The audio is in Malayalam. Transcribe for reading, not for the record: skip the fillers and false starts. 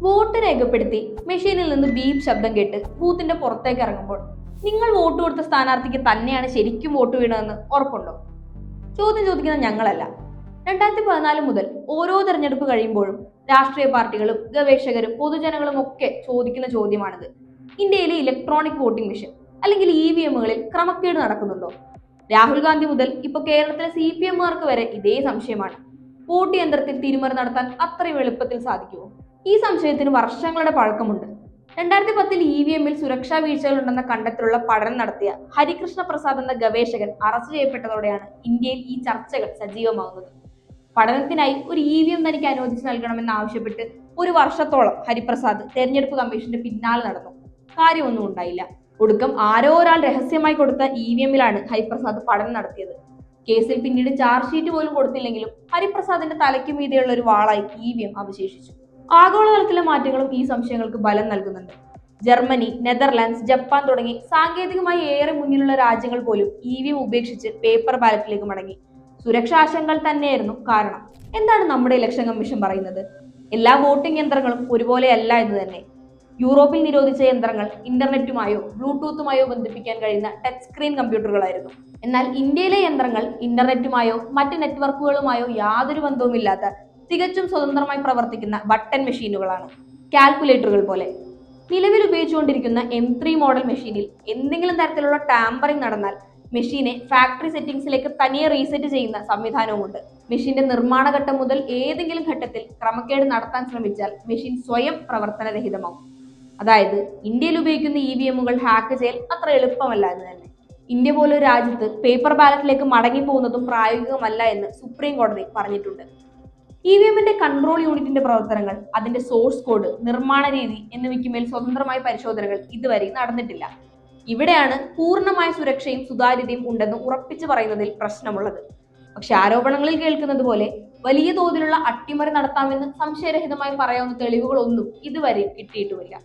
വോട്ട് രേഖപ്പെടുത്തി മെഷീനിൽ നിന്ന് ബീപ് ശബ്ദം കേട്ട് ബൂത്തിന്റെ പുറത്തേക്ക് ഇറങ്ങുമ്പോൾ നിങ്ങൾ വോട്ട് കൊടുത്ത സ്ഥാനാർത്ഥിക്ക് തന്നെയാണ് ശരിക്കും വോട്ട് വീണതെന്ന് ഉറപ്പുണ്ടോ? ചോദ്യം ചോദിക്കുന്ന ഞങ്ങളല്ല. 2014 മുതൽ ഓരോ തെരഞ്ഞെടുപ്പ് കഴിയുമ്പോഴും രാഷ്ട്രീയ പാർട്ടികളും ഗവേഷകരും പൊതുജനങ്ങളും ഒക്കെ ചോദിക്കുന്ന ചോദ്യമാണിത്. ഇന്ത്യയിലെ ഇലക്ട്രോണിക് വോട്ടിംഗ് മെഷീൻ അല്ലെങ്കിൽ EVMകളിൽ ക്രമക്കേട് നടക്കുന്നുണ്ടോ? രാഹുൽ ഗാന്ധി മുതൽ ഇപ്പൊ കേരളത്തിലെ CPMമാർക്ക് വരെ ഇതേ സംശയമാണ്. വോട്ട് യന്ത്രത്തിൽ തിരിമറി നടത്താൻ അത്രയും എളുപ്പത്തിൽ സാധിക്കുമോ? ഈ സംശയത്തിന് വർഷങ്ങളുടെ പഴക്കമുണ്ട്. 2010 EVMൽ സുരക്ഷാ വീഴ്ചകളുണ്ടെന്ന കണ്ടെത്തലുള്ള പഠനം നടത്തിയ ഹരികൃഷ്ണ പ്രസാദ് എന്ന ഗവേഷകൻ അറസ്റ്റ് ചെയ്യപ്പെട്ടതോടെയാണ് ഇന്ത്യയിൽ ഈ ചർച്ചകൾ സജീവമാകുന്നത്. പഠനത്തിനായി ഒരു EVM തനിക്ക് അനുവദിച്ചു നൽകണമെന്ന് ആവശ്യപ്പെട്ട് ഒരു വർഷത്തോളം ഹരിപ്രസാദ് തെരഞ്ഞെടുപ്പ് കമ്മീഷന്റെ പിന്നാലെ നടന്നു. കാര്യമൊന്നും ഉണ്ടായില്ല. ഒടുക്കം ആരോ ഒരാൾ രഹസ്യമായി കൊടുത്ത EVMലാണ് ഹരിപ്രസാദ് പഠനം നടത്തിയത്. കേസിൽ പിന്നീട് ചാർജ് ഷീറ്റ് പോലും കൊടുത്തില്ലെങ്കിലും ഹരിപ്രസാദിന്റെ തലയ്ക്ക് മീതെയുള്ള ഒരു വാളായി EVM അവശേഷിച്ചു. ആഗോളതലത്തിലെ മാറ്റങ്ങളും ഈ സംശയങ്ങൾക്ക് ബലം നൽകുന്നുണ്ട്. ജർമ്മനി, നെതർലാൻഡ്സ്, ജപ്പാൻ തുടങ്ങി സാങ്കേതികമായി ഏറെ മുന്നിലുള്ള രാജ്യങ്ങൾ പോലും EVM ഉപേക്ഷിച്ച് പേപ്പർ ബാലറ്റിലേക്ക് മടങ്ങി. സുരക്ഷാ ആശങ്കകൾ തന്നെയായിരുന്നു കാരണം. എന്താണ് നമ്മുടെ ഇലക്ഷൻ കമ്മീഷൻ പറയുന്നത്? എല്ലാ വോട്ടിംഗ് യന്ത്രങ്ങളും ഒരുപോലെയല്ല എന്ന് തന്നെ. യൂറോപ്പിൽ നിരോധിച്ച യന്ത്രങ്ങൾ ഇന്റർനെറ്റുമായോ ബ്ലൂടൂത്തുമായോ ബന്ധിപ്പിക്കാൻ കഴിയുന്ന ടച്ച് സ്ക്രീൻ കമ്പ്യൂട്ടറുകളായിരുന്നു. എന്നാൽ ഇന്ത്യയിലെ യന്ത്രങ്ങൾ ഇന്റർനെറ്റുമായോ മറ്റ് നെറ്റ്വർക്കുകളുമായോ യാതൊരു ബന്ധവുമില്ലാത്ത തികച്ചും സ്വതന്ത്രമായി പ്രവർത്തിക്കുന്ന ബട്ടൺ മെഷീനുകളാണ്. കാൽക്കുലേറ്ററുകൾ പോലെ. നിലവിൽ ഉപയോഗിച്ചുകൊണ്ടിരിക്കുന്ന M3 മോഡൽ മെഷീനിൽ എന്തെങ്കിലും തരത്തിലുള്ള ടാമ്പറിംഗ് നടന്നാൽ മെഷീനെ ഫാക്ടറി സെറ്റിംഗ്സിലേക്ക് തനിയെ റീസെറ്റ് ചെയ്യുന്ന സംവിധാനവുമുണ്ട്. മെഷീന്റെ നിർമ്മാണ ഘട്ടം മുതൽ ഏതെങ്കിലും ഘട്ടത്തിൽ ക്രമക്കേട് നടത്താൻ ശ്രമിച്ചാൽ മെഷീൻ സ്വയം പ്രവർത്തനരഹിതമാവും. അതായത് ഇന്ത്യയിൽ ഉപയോഗിക്കുന്ന EVMകൾ ഹാക്ക് ചെയ്യൽ അത്ര എളുപ്പമല്ല എന്ന് തന്നെ. ഇന്ത്യ പോലൊരു രാജ്യത്ത് പേപ്പർ ബാലറ്റിലേക്ക് മടങ്ങിപ്പോകുന്നതും പ്രായോഗികമല്ല എന്ന് സുപ്രീം കോടതി പറഞ്ഞിട്ടുണ്ട്. EVMന്റെ കൺട്രോൾ യൂണിറ്റിന്റെ പ്രവർത്തനങ്ങൾ, അതിന്റെ സോഴ്സ് കോഡ്, നിർമ്മാണ രീതി എന്നിവയ്ക്ക് മേൽ സ്വതന്ത്രമായ പരിശോധനകൾ ഇതുവരെ നടന്നിട്ടില്ല. ഇവിടെയാണ് പൂർണ്ണമായ സുരക്ഷയും സുതാര്യതയും ഉണ്ടെന്ന് ഉറപ്പിച്ചു പറയുന്നതിൽ പ്രശ്നമുള്ളത്. പക്ഷെ ആരോപണങ്ങളിൽ കേൾക്കുന്നത് പോലെ വലിയ തോതിലുള്ള അട്ടിമറി നടത്താമെന്ന് സംശയരഹിതമായി പറയാവുന്ന തെളിവുകളൊന്നും ഇതുവരെ കിട്ടിയിട്ടുമില്ല.